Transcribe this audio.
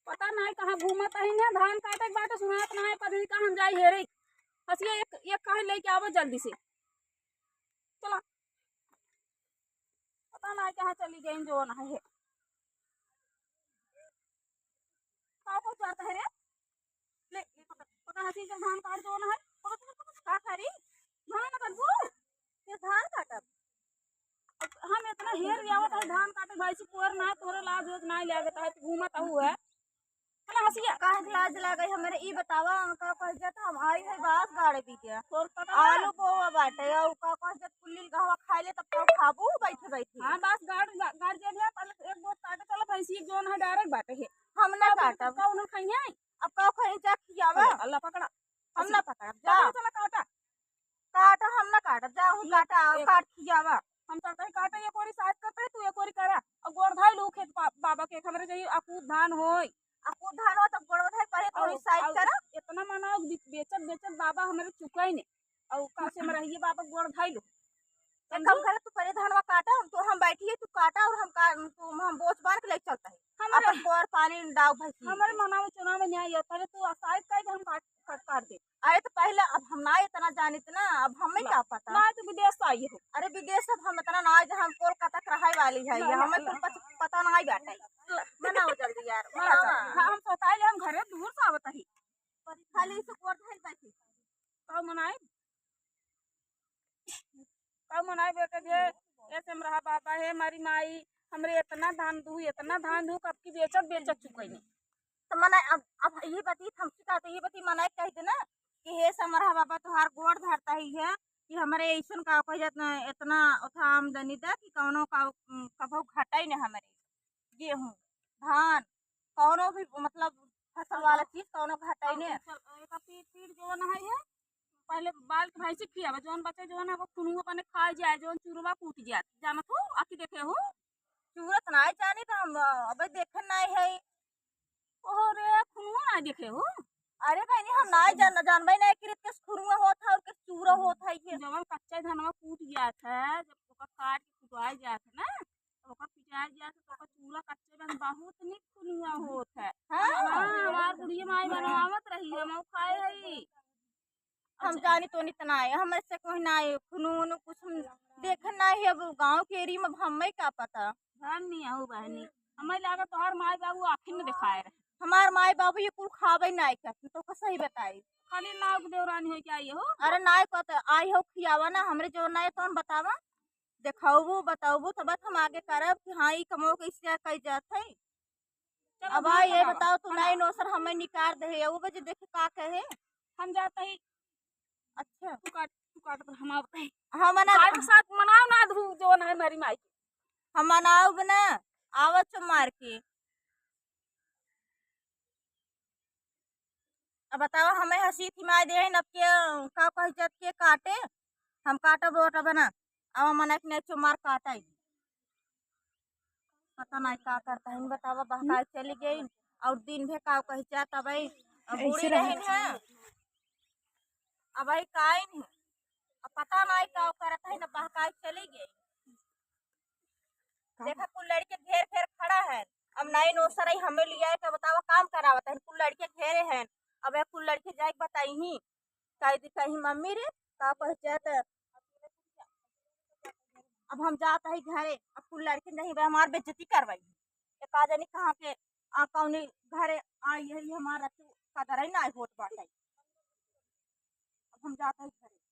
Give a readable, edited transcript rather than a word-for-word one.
पता नहीं कहाँ घूमत है ना, धान काटे के बाटे सुनात नहीं, पता नहीं कहाँ जाई है रे। हसिया एक एक कहे लेके आवो जल्दी से। चला, पता नहीं कहाँ चली गई जो ना है। का को चाहता है रे? ले ले पकड़ पकड़, हसी से धान काट जो ना है। पकड़ पकड़ पकड़, का करी धान ना काटबू? ये धान काटब हम इतना हेर आवत है धान काटे भाई से पोर ना तोरे लाज होत नहीं लागत है, घूमत हूँ है ना हसिया। काहे के लाज लागई हमरे ई बतावा का कह जात हम आई है बास गाड़े बिटिया तोर पता आलू बोवा बाटे औ का कह जात कुल्ली गहवा खाई ले तब तो खाबू बैठे बैठे। हां बस गाड़ जे दिया पहले एक दो काटे चलो भैंसी जोन है डायरेक्ट बाटे है। हम ना काटब का उन्हें खाई है अब का खरी जा खियावा अल्लाह पकड़ा। हम ना पकड़ब जा चला काटा काटा हम ना काटब जा हूं काटा काट खियावा। हम चाहते काटे ये कोरी साथ करते है, तू ये कोरी करा और गोड़ धाई लू खेत बाबा के खबरे चाहिए अकूत धान होई आपको धान हो तब गोड़वा धाई परे कोई साइड करा। इतना मना बेचत बेचत बाबा हमारे चुका ही नहीं और का से में रहिए बाबा गोड़ धाई लो। कम करे तू परे धानवा काटा हम तो हम बैठिए तू काटा और हम बोझ बांध के ले चलता है अपन बोर पानी डाव भैंसी हमारे मनाव चुनाव में नहीं आता है, तू शायद कह हम काट दे। अरे तो पहले अब हम ना इतना जानित ना अब हमें क्या पता ना तो विदेश से आई हो। अरे विदेश से हम इतना ना हम कोलकाता के रहाई वाली है हमें तो पता ना ही बैठे मनाओ जल्दी यार मनाओ। हम सोताई ले हम घरे दूर से आवत ही खाली से कोर धाई बैठी कब मनाए बेटे जे ऐसे में रहा बाबा है हमारी माई हमरे इतना धान दू कब की बेचत बेचत चुकई नहीं तो मना अब ये बती हमसे का तो ये बती मना कह दे ना कि हे समरहा बाबा तुहार गोड़ धरता ही है कि हमारे ऐसन का कह जात ना इतना उठा आमदनी दा कि कौनो का कभो घटाई ना हमारे गेहूं धान कौनो भी मतलब फसल वाला चीज कौनो घटाई ने पीठ जो ना है पहले बाल के भाई से खियावा जोन बचे जो ना वो खुनुआ पने खा जाए जोन चुरवा कूट जाए जानत हो आखी देखे हो सूरत ना जाने तो हम अब देखन नहीं है ओरे खुनुआ ना देखे हो। अरे बहनी हम ना जानबे नहीं कि किस खुरुआ होता है और किस चूरा होता है ये जब कच्चा धनवा कूट गया था जब ओका काट के कुटवाई जात है ना ओका पिटाई जात तो ओका चूरा कच्चे में बहुत निक खुनुआ होत है। हां हमार बुढ़िया माई बनवावत रही हम खाए है हम जानी तो इतना है हम ऐसे कोई ना है खुनून कुछ हम देखन नहीं है अब गांव के एरिया में हमें क्या पता ध्यान नहीं आओ बहनी हमें लागत तोहर माई बाबू आखिर में दिखाए रहे हमार माई बाबू ये कुल खावे नहीं करते तो कैसे ही बताई खाली नाव देवरानी हो क्या ये हो। अरे नाय को तो आई हो खियावा ना हमरे जो ना तो हम बतावा दिखाओबू बताओबू तब हम आगे करब कि हाँ ये कमो कैसे कई जात है। अब आई ये बताओ तू नहीं नौसर हमें निकाल दे वो बजे देखे का कहे हम जाते ही अच्छा तू काट पर हम आवते ही हम ना साथ मनाओ ना धू जो ना है मेरी माई हम मनाओ ना आवत मार के अब बताओ हमें हंसी थी दे नब के का कह जात के काटे हम काटा बोटा बना अब मना के नहीं मार काटा ही पता नहीं का करता है बतावा बहका चली गई और दिन भी का कह जात अब बूढ़ी रही है अब काई नहीं अब पता नहीं का करता है ना बहका चली गई देखा कुल लड़के घेर घेर खड़ा है अब नई नौसर हमें लिया है बतावा काम करावता है कुल लड़के घेरे हैं अब कुल लड़के जाए बताई ही कहीं मम्मी रे का पहचात अब हम जाता है घरे अब कुल लड़के नहीं हमार बेइज्जती करवाई एक आ जानी कहाँ के कौनी घरे आई है हमारा कदर है ना होत बाटे अब हम जाता है घरे।